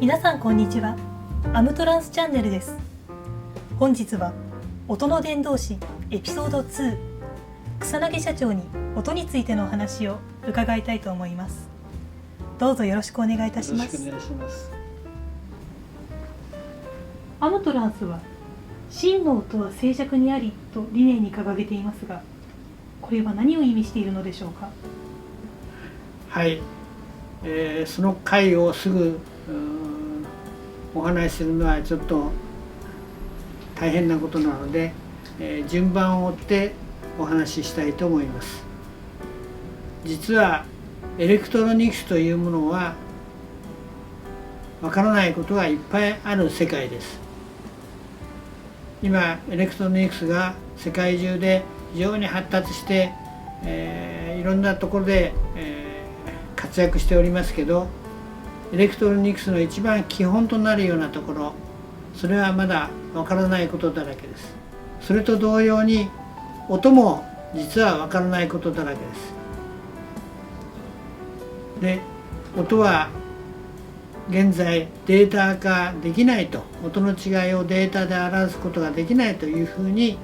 皆さんこんにちは。アムトランスチャンネルです。本日は音の伝道師エピソード2、草薙社長に音についてのお話を伺いたいと思います。どうぞよろしくお願いいたします。よろしくお願いします。アムトランスは真の音は静寂にありと理念に掲げていますが、これは何を意味しているのでしょうか。はい、その回をすぐお話しするのはちょっと大変なことなので、順番を追ってお話ししたいと思います。実はエレクトロニクスというものはわからないことがいっぱいある世界です。今エレクトロニクスが世界中で非常に発達して、いろんなところで、活躍しておりますけど、エレクトロニクスの一番基本となるようなところ、それはまだわからないことだらけです。それと同様に音も実はわからないことだらけです。で、音は現在データ化できないと、音の違いをデータで表すことができないというふうに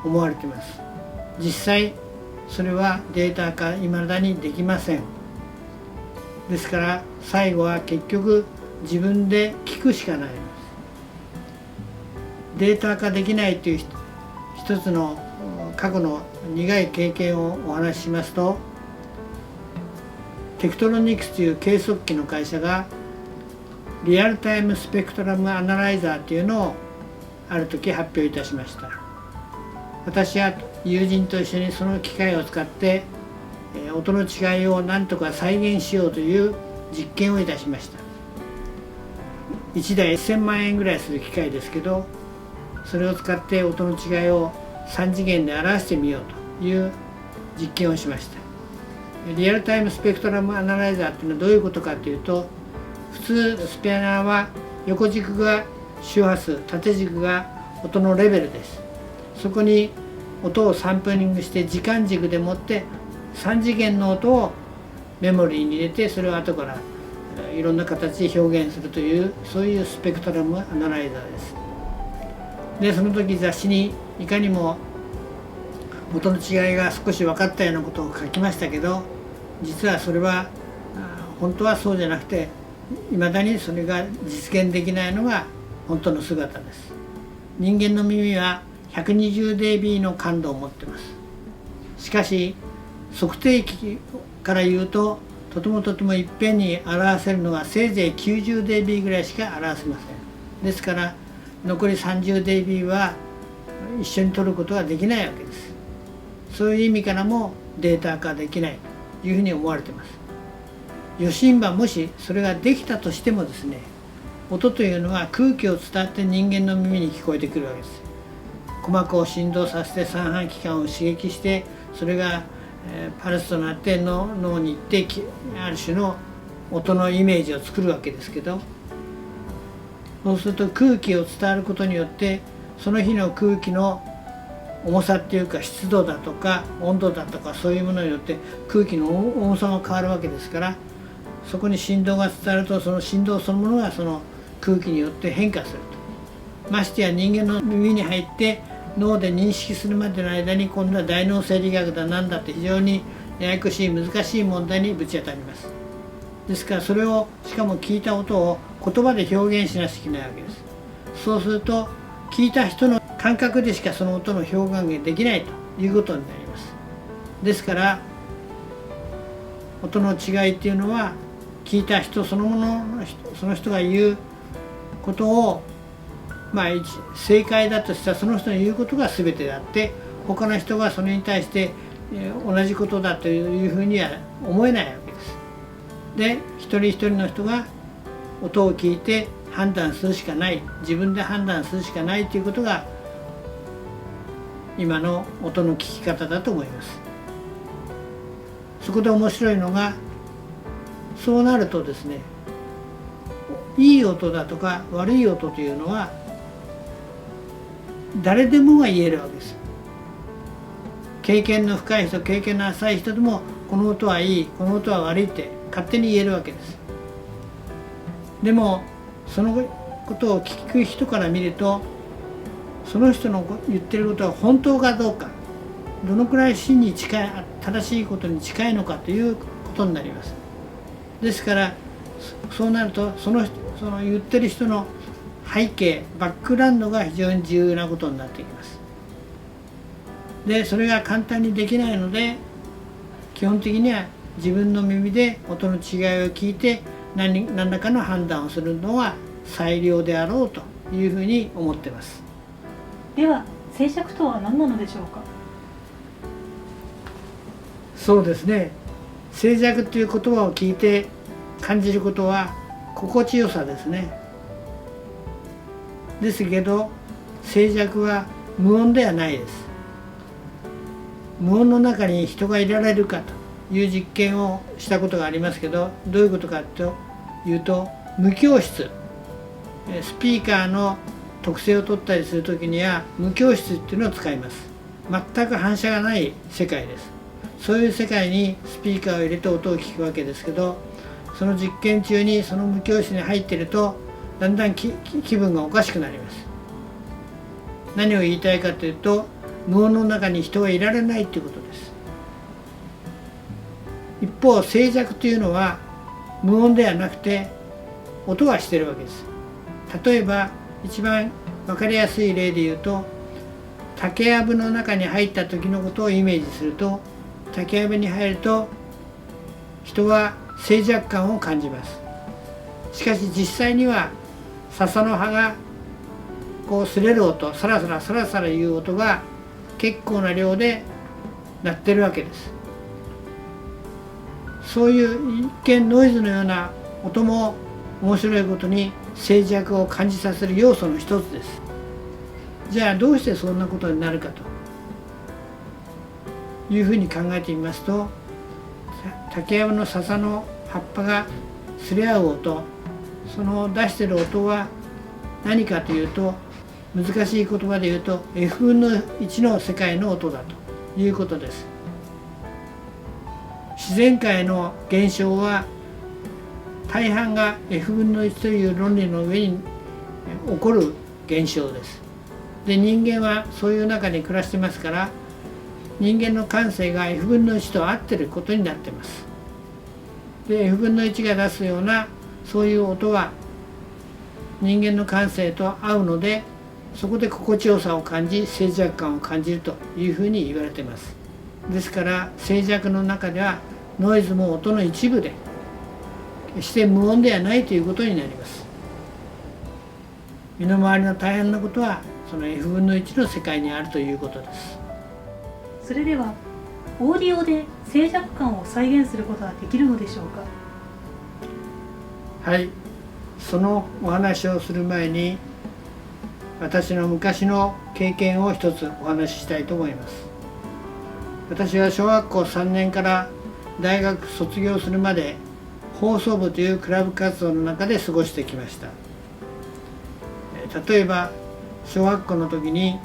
思われています。実際それはデータ化未だにできません。ですから最後は結局自分で聞くしかないんです。データ化できないという一つの過去の苦い経験をお話ししますと、テクトロニクスという計測器の会社がリアルタイムスペクトラムアナライザーというのをある時発表いたしました。私は友人と一緒にその機械を使って音の違いを何とか再現しようという実験をいたしました。1台1000万円ぐらいする機械ですけど、それを使って音の違いを3次元で表してみようという実験をしました。リアルタイムスペクトラムアナライザーというのはどういうことかというと、普通スピナーは横軸が周波数、縦軸が音のレベルです。そこに音をサンプリングして時間軸でもって3次元の音をメモリーに入れて、それを後からいろんな形で表現するという、そういうスペクトラムアナライザーです。で、その時雑誌にいかにも音の違いが少し分かったようなことを書きましたけど、実はそれは本当はそうじゃなくて、いまだにそれが実現できないのが本当の姿です。人間の耳は 120dB の感度を持っています。しかし測定器から言うと、とてもいっぺんに表せるのがせいぜい 90dB ぐらいしか表せません。ですから残り 30dB は一緒に取ることができないわけです。そういう意味からもデータ化できないというふうに思われています。余震波もしそれができたとしてもですね、音というのは空気を伝って人間の耳に聞こえてくるわけです。鼓膜を振動させて三半規管を刺激して、それがパルスとなって脳に行って、ある種の音のイメージを作るわけですけど、そうすると空気を伝わることによって、その日の空気の重さっていうか湿度だとか温度だとか、そういうものによって空気の重さが変わるわけですから、そこに振動が伝わると、その振動そのものがその空気によって変化すると。ましてや人間の耳に入って脳で認識するまでの間に、今度は大脳生理学だなんだって非常にややこしい難しい問題にぶち当たります。ですからそれを、しかも聞いた音を言葉で表現しなきゃいけないわけです。そうすると聞いた人の感覚でしかその音の表現ができないということになります。ですから音の違いっていうのは、聞いた人そのもののその人が言うことを、正解だとしたらその人の言うことが全てであって、他の人がそれに対して同じことだというふうには思えないわけです。で、一人一人の人が音を聞いて判断するしかない、自分で判断するしかないということが今の音の聞き方だと思います。そこで面白いのが、そうなるとですね、いい音だとか悪い音というのは誰でもが言えるわけです。経験の深い人、経験の浅い人でも、この音はいい、この音は悪いって勝手に言えるわけです。でもそのことを聞く人から見ると、その人の言ってることは本当かどうか、どのくらい真に近い、正しいことに近いのかということになります。ですからそうなるとその言ってる人の背景、バックグラウンドが非常に重要なことになってきます。でそれが簡単にできないので、基本的には自分の耳で音の違いを聞いて何らかの判断をするのは最良であろうというふうに思っています。では静寂とは何なのでしょうか。そうですね、静寂という言葉を聞いて感じることは心地よさですね。ですけど静寂は無音ではないです。無音の中に人がいられるかという実験をしたことがありますけど、どういうことかというと、無響室、スピーカーの特性を取ったりするときには無響室っていうのを使います。全く反射がない世界です。そういう世界にスピーカーを入れて音を聞くわけですけど、その実験中にその無響室に入っているとだんだん気分がおかしくなります。何を言いたいかというと、無音の中に人がいられないということです。一方静寂というのは無音ではなくて音はしているわけです。例えば一番分かりやすい例で言うと、竹やぶの中に入った時のことをイメージすると、竹やぶに入ると人は静寂感を感じます。しかし実際には笹の葉がこう擦れる音、サラサラサラサラいう音が結構な量で鳴ってるわけです。そういう一見ノイズのような音も面白いことに静寂を感じさせる要素の一つです。じゃあどうしてそんなことになるかというふうに考えてみますと、竹やぶの笹の葉っぱが擦れ合う音、その出している音は何かというと、難しい言葉で言うと F 分の1の世界の音だということです。自然界の現象は大半が F 分の1という論理の上に起こる現象です。で人間はそういう中に暮らしてますから、人間の感性が F 分の1と合っていることになっています。で F 分の1が出すようなそういう音は人間の感性と合うので、そこで心地よさを感じ静寂感を感じるというふうに言われています。ですから静寂の中ではノイズも音の一部で、決して無音ではないということになります。身の回りの大変なことはその F 分の1の世界にあるということです。それではオーディオで静寂感を再現することはできるのでしょうか。はい、そのお話をする前に私の昔の経験を一つお話ししたいと思います。私は小学校3年から大学卒業するまで放送部というクラブ活動の中で過ごしてきました。例えば小学校の時に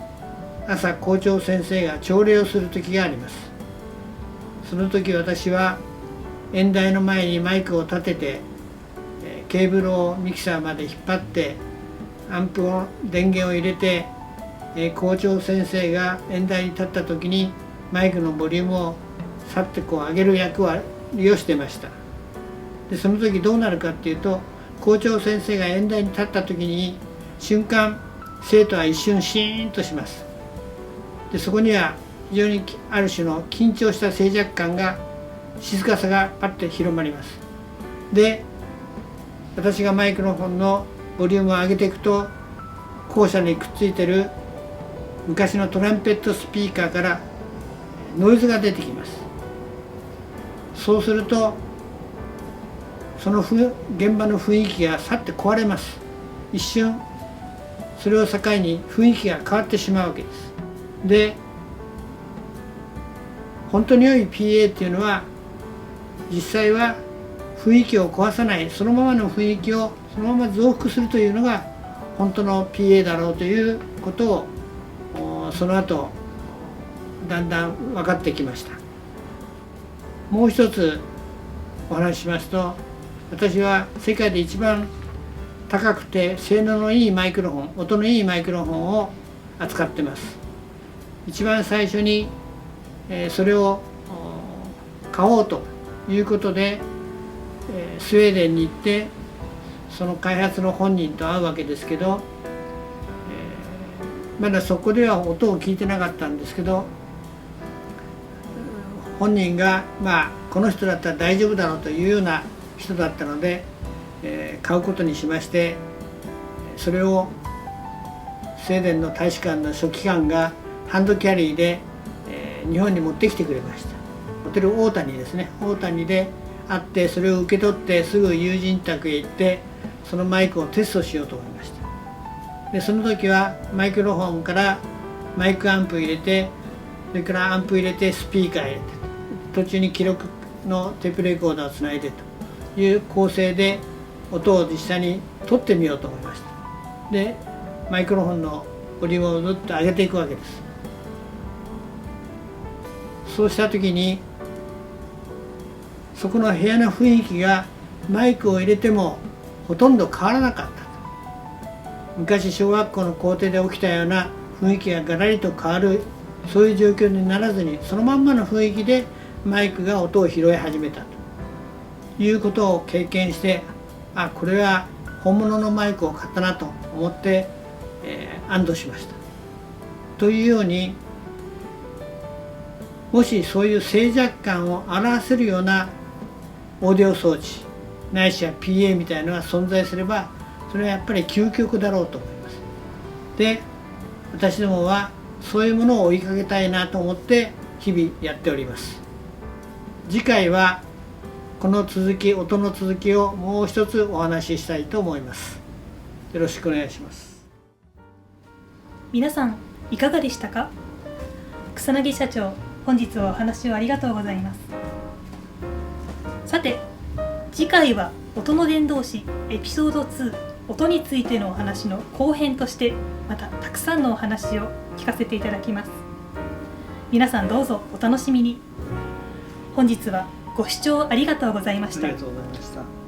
朝校長先生が朝礼をする時があります。その時私は演台の前にマイクを立てて、ケーブルをミキサーまで引っ張ってアンプを電源を入れて、校長先生が演台に立った時にマイクのボリュームをさってこう上げる役割をしてました。でその時どうなるかっていうと、校長先生が演台に立った時に瞬間生徒は一瞬シーンとします。でそこには非常にある種の緊張した静寂感が、静かさがパッと広まります。で私がマイクロフォンのボリュームを上げていくと、校舎にくっついてる昔のトランペットスピーカーからノイズが出てきます。そうするとその現場の雰囲気がさって壊れます。一瞬それを境に雰囲気が変わってしまうわけです。で本当に良い PA っていうのは実際は雰囲気を壊さない、そのままの雰囲気をそのまま増幅するというのが本当の PA だろうということをその後だんだん分かってきました。もう一つお話ししますと、私は世界で一番高くて性能のいいマイクロフォン、音のいいマイクロフォンを扱ってます。一番最初にそれを買おうということでスウェーデンに行ってその開発の本人と会うわけですけど、まだそこでは音を聞いてなかったんですけど、本人がこの人だったら大丈夫だろうというような人だったので、買うことにしまして、それをスウェーデンの大使館の書記官がハンドキャリーで、日本に持ってきてくれました。ホテル大谷ですね、大谷で会って、それを受け取ってすぐ友人宅へ行ってそのマイクをテストしようと思いました。でその時はマイクロフォンからマイクアンプ入れて、それからアンプ入れてスピーカー入れて、途中に記録のテープレコーダーをつないでという構成で音を実際に取ってみようと思いました。でマイクロフォンのボリュームをずっと上げていくわけです。そうした時にそこの部屋の雰囲気がマイクを入れてもほとんど変わらなかったと。昔小学校の校庭で起きたような雰囲気がガラリと変わる、そういう状況にならずに、そのまんまの雰囲気でマイクが音を拾い始めたということを経験して、これは本物のマイクを買ったなと思って、安堵しました。というように、もしそういう静寂感を表せるようなオーディオ装置ないしは PA みたいなのが存在すれば、それはやっぱり究極だろうと思います。で、私どもはそういうものを追いかけたいなと思って日々やっております。次回はこの続き、音の続きをもう一つお話ししたいと思います。よろしくお願いします。皆さんいかがでしたか？草薙社長、本日はお話をありがとうございます。さて、次回は音の伝道師エピソード2、音についてのお話の後編として、またたくさんのお話を聞かせていただきます。皆さんどうぞお楽しみに。本日はご視聴ありがとうございました。ありがとうございました。